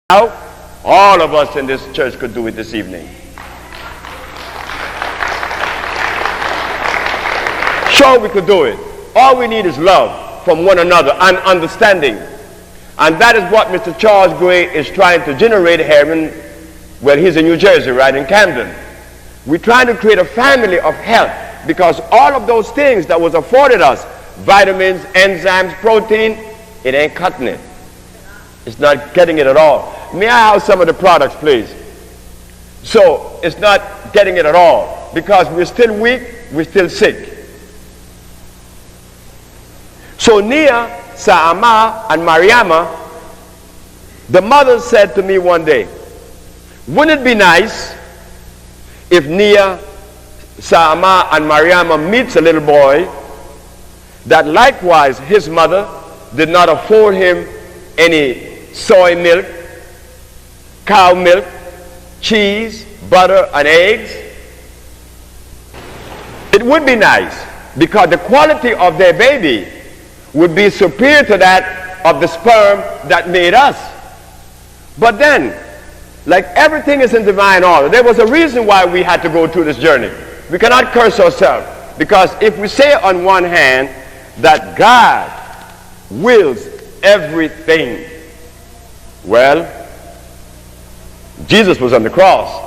Now, all of us in this church could do it this evening. Sure, we could do it. All we need is love from one another and understanding. And that is what Mr. Charles Gray is trying to generate here in, well, he's in New Jersey, right, in Camden. We're trying to create a family of health because all of those things that was afforded us, vitamins, enzymes, protein, it ain't cutting it. It's not getting it at all. May I have some of the products, please? So, it's not getting it at all because we're still weak, we're still sick. So Nia, Saama, and Mariama, the mother said to me one day, wouldn't it be nice if Nia, Saama, and Mariama meets a little boy that likewise his mother did not afford him any soy milk, cow milk, cheese, butter, and eggs? It would be nice because the quality of their baby would be superior to that of the sperm that made us. But then, like everything is in divine order, there was a reason why we had to go through this journey. We cannot curse ourselves because if we say on one hand that God wills everything, well, Jesus was on the cross.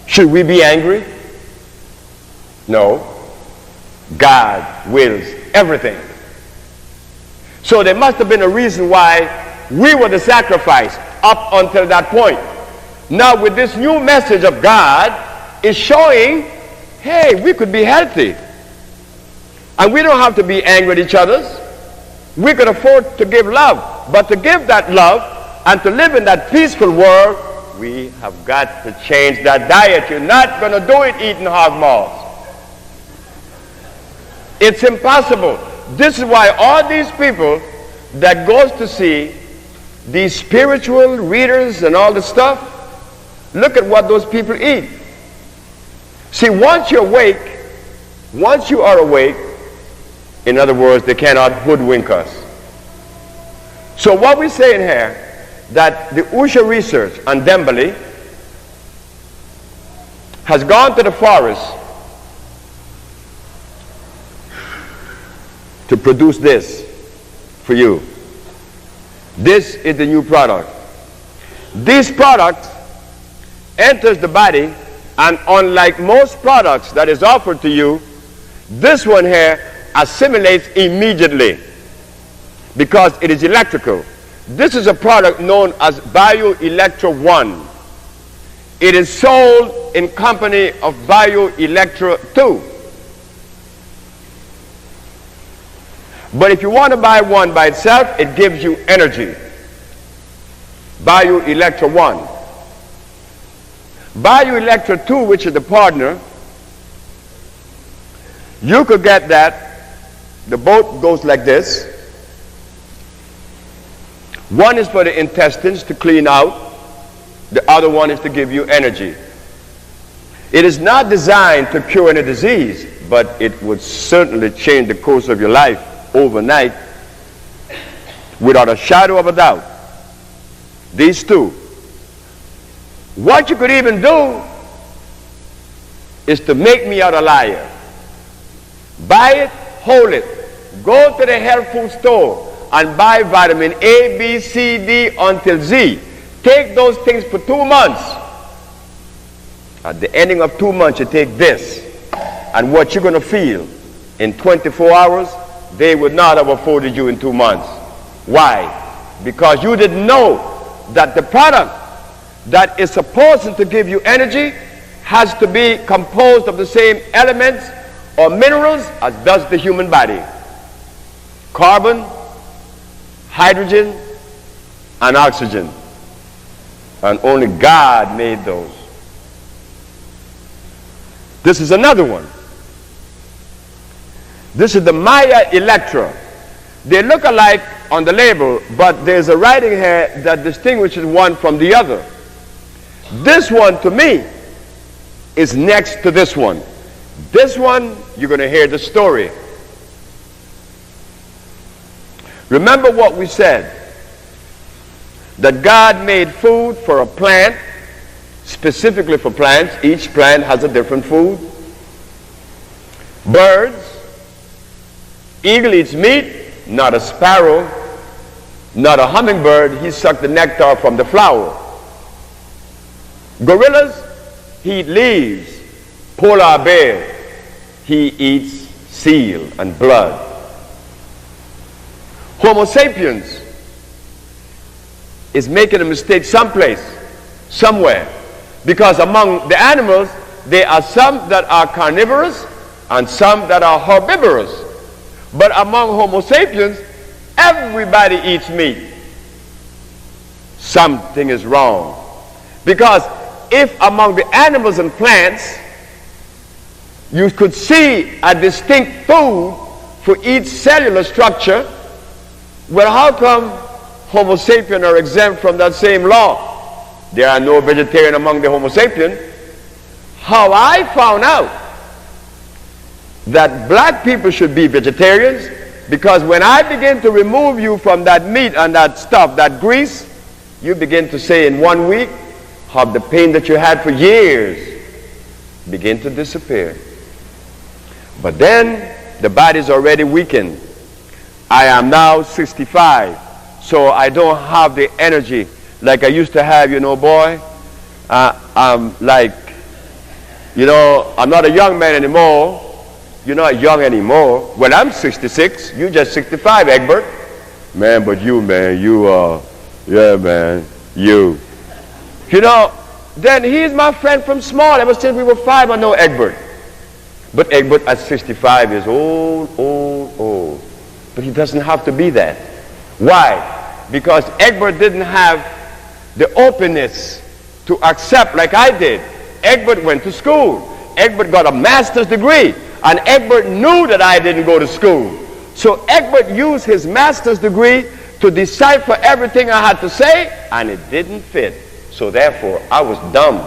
Should we be angry? No. God wills everything. So there must have been a reason why we were the sacrifice up until that point. Now with this new message of God is showing, hey, we could be healthy. And we don't have to be angry at each other. We could afford to give love. But to give that love and to live in that peaceful world, we have got to change that diet. You're not going to do it eating hog maws. It's impossible. This is why all these people that goes to see these spiritual readers and all this stuff, look at what those people eat. See, once you're awake, once you are awake, in other words, they cannot hoodwink us. So what we're saying here, that the Usha research on Dembele has gone to the forest to produce this for you. This is the new product. This product enters the body, and unlike most products that is offered to you, this one here assimilates immediately because it is electrical. This is a product known as BioElectro 1. It is sold in company of BioElectro 2. But if you want to buy one by itself, it gives you energy. BioElectro 1. BioElectro 2, which is the partner, you could get that. The boat goes like this. One is for the intestines to clean out. The other one is to give you energy. It is not designed to cure any disease, but it would certainly change the course of your life overnight without a shadow of a doubt. These two. What you could even do is to make me out a liar. Buy it, hold it. Go to the health food store and buy vitamin A, B, C, D until Z. Take those things for 2 months. At the ending of 2 months, you take this. And what you're going to feel in 24 hours, they would not have afforded you in 2 months. Why? Because you didn't know that the product that is supposed to give you energy has to be composed of the same elements or minerals as does the human body. Carbon, hydrogen, and oxygen. And only God made those. This is another one. This is the Maya Electra. They look alike on the label, but there's a writing here that distinguishes one from the other. This one, to me, is next to this one. This one, you're going to hear the story. Remember what we said, that God made food for a plant, specifically for plants. Each plant has a different food. Birds, eagle eats meat, not a sparrow, not a hummingbird. He sucked the nectar from the flower. Gorillas, he eat leaves. Polar bear, he eats seal and blood. Homo sapiens is making a mistake someplace, somewhere, because among the animals, there are some that are carnivorous and some that are herbivorous. But among Homo sapiens, everybody eats meat. Something is wrong. Because if among the animals and plants, you could see a distinct food for each cellular structure, well, how come Homo sapiens are exempt from that same law? There are no vegetarians among the Homo sapiens. How I found out that black people should be vegetarians, because when I begin to remove you from that meat and that stuff, that grease, you begin to say in 1 week how the pain that you had for years begin to disappear. But then the body's already weakened. I am now 65, so I don't have the energy like I used to have, you know, boy. I'm like, you know, I'm not a young man anymore. You're not young anymore. Well, I'm 66. You just 65, Egbert. Man, but you, man, you are, yeah, man, you. You know, then he's my friend from small. Ever since we were 5, I know Egbert. But Egbert at 65 is old. But he doesn't have to be that. Why? Because Egbert didn't have the openness to accept like I did. Egbert went to school. Egbert got a master's degree. And Egbert knew that I didn't go to school. So Egbert used his master's degree to decipher everything I had to say, and it didn't fit. So therefore, I was dumb.